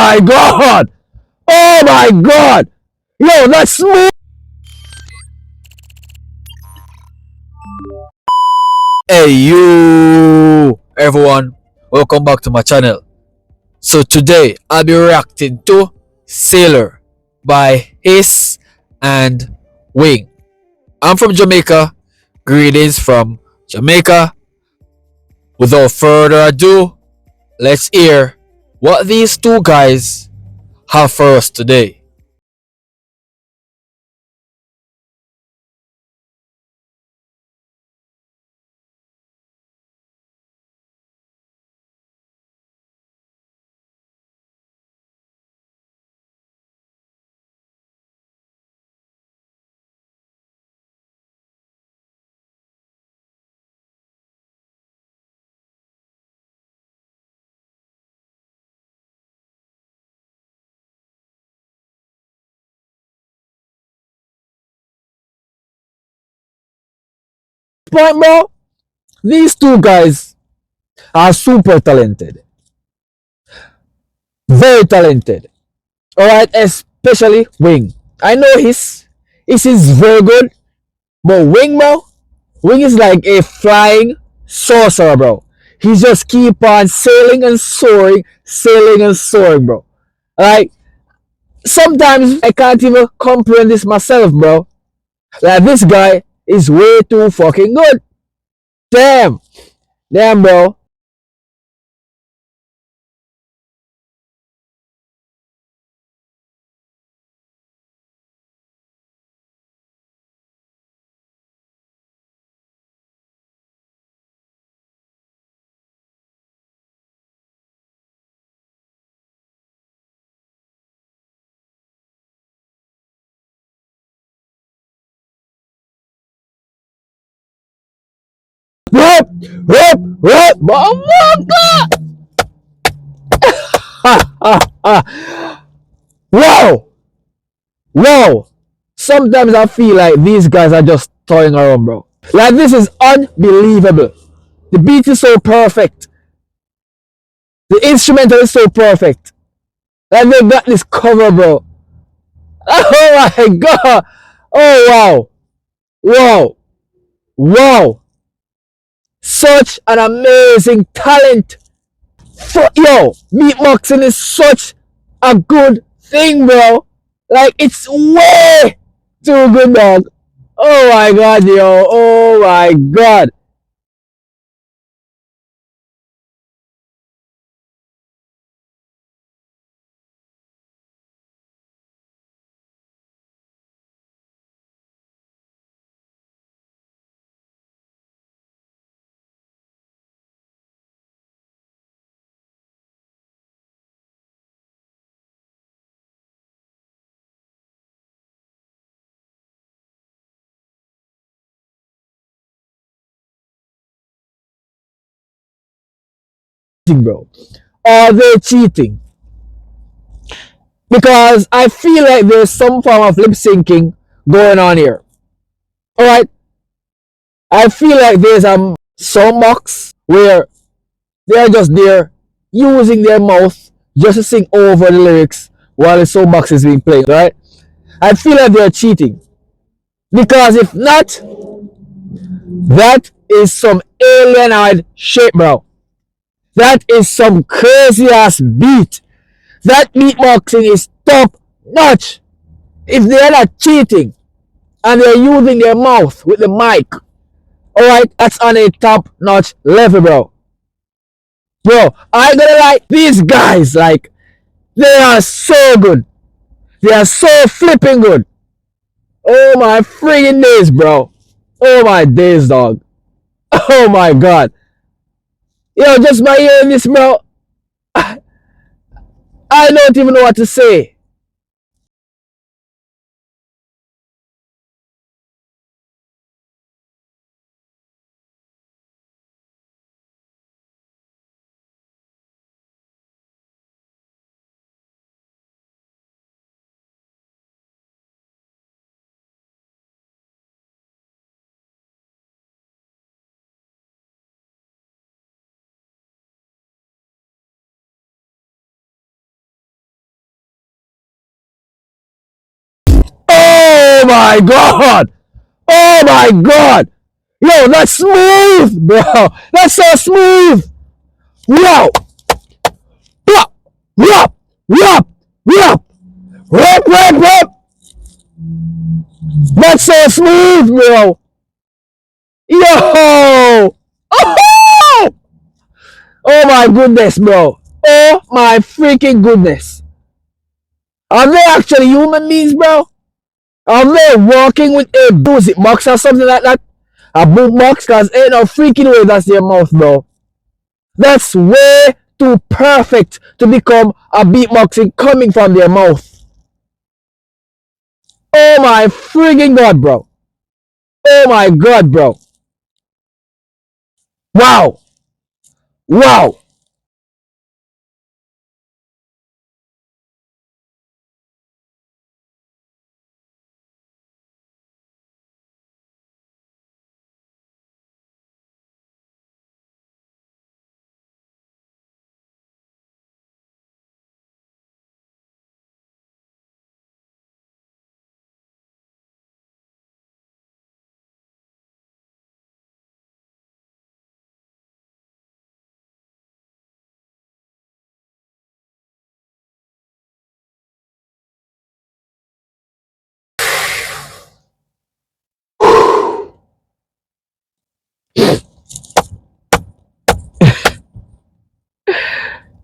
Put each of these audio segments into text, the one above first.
my god! Oh my god! Yo, that's smooth! Hey you everyone, welcome back to my channel. So today I'll be reacting to Sailor by Hiss and Wing. I'm from Jamaica. Greetings from Jamaica. Without further ado, let's hear what these two guys have for us today. Point bro, these two guys are super talented. Very talented. Alright, especially Wing. I know his is very good, but Wing bro, Wing is like a flying sorcerer, bro. He just keep on sailing and soaring, bro. Like sometimes I can't even comprehend this myself, bro. Like this guy is way too fucking good. Damn, damn, bro. Rap, rap, rap, motherfucker! Ha, ha, ha. Wow, wow. Sometimes I feel like these guys are just toying around, bro. Like this is unbelievable. The beat is so perfect. The instrumental is so perfect. Like they got this cover, bro. Oh my god. Oh wow. Wow. Wow. Such an amazing talent. Yo, beatboxing is such a good thing, bro. Like it's way too good, dog. Oh my god, yo. Oh my god. Bro. Are they cheating? Because I feel like there's some form of lip syncing going on here. Alright? I feel like there's a song box where they're just there using their mouth just to sing over the lyrics while the song box is being played, right? I feel like they're cheating. Because if not, that is some alienoid shit, bro. That is some crazy ass beat. That beatboxing is top notch. If they're not cheating and they're using their mouth with the mic, alright, that's on a top notch level, bro. Bro, I ain't gonna lie, these guys, like, they are so good. They are so flipping good. Oh my friggin' days, bro. Oh my days, dog. Oh my god. Yo, just by hearing this, bro, I don't even know what to say. my god! Oh my god! Yo, that's smooth, bro. That's so smooth. Yo, yup, yup, yup, yup, rip, rip, rip. That's so smooth, bro. Yo, oh, oh my goodness, bro. Oh my freaking goodness. Are they actually human beings, bro? Are they walking with a music box or something like that? A boombox, cause ain't no freaking way that's their mouth, bro. That's way too perfect to become a beatboxing coming from their mouth. Oh my freaking god, bro. Oh my god, bro. Wow. Wow.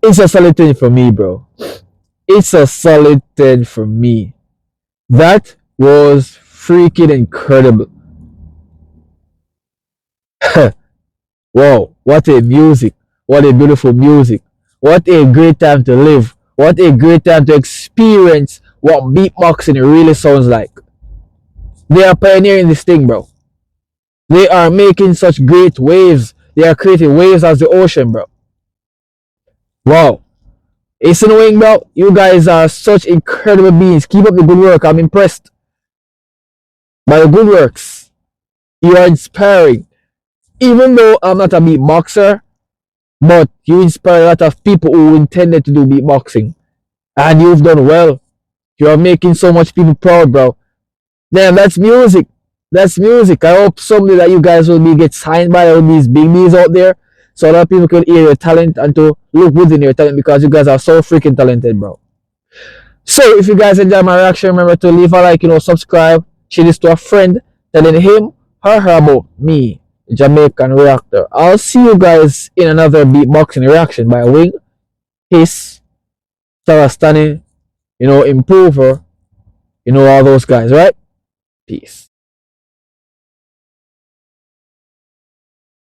It's a solid 10 for me, bro. It's a solid 10 for me. That was freaking incredible. Wow, what a music. What a beautiful music. What a great time to live. What a great time to experience what beatboxing really sounds like. They are pioneering this thing, bro. They are making such great waves. They are creating waves as the ocean, bro. Wow. It's annoying, bro. You guys are such incredible beings. Keep up the good work. I'm impressed by your good works. You are inspiring. Even though I'm not a beatboxer, but you inspire a lot of people who intended to do beatboxing. And you've done well. You are making so much people proud, bro. Damn, that's music. That's music. I hope someday that you guys will be get signed by all these big bees out there, so that people can hear your talent and to look within your talent because you guys are so freaking talented, bro. So if you guys enjoy my reaction, remember to leave a like, subscribe, share this to a friend, telling him or her about me, Jamaican reactor. I'll see you guys in another beatboxing reaction by Wing, His, Sarastani, Improver, all those guys, right? Peace.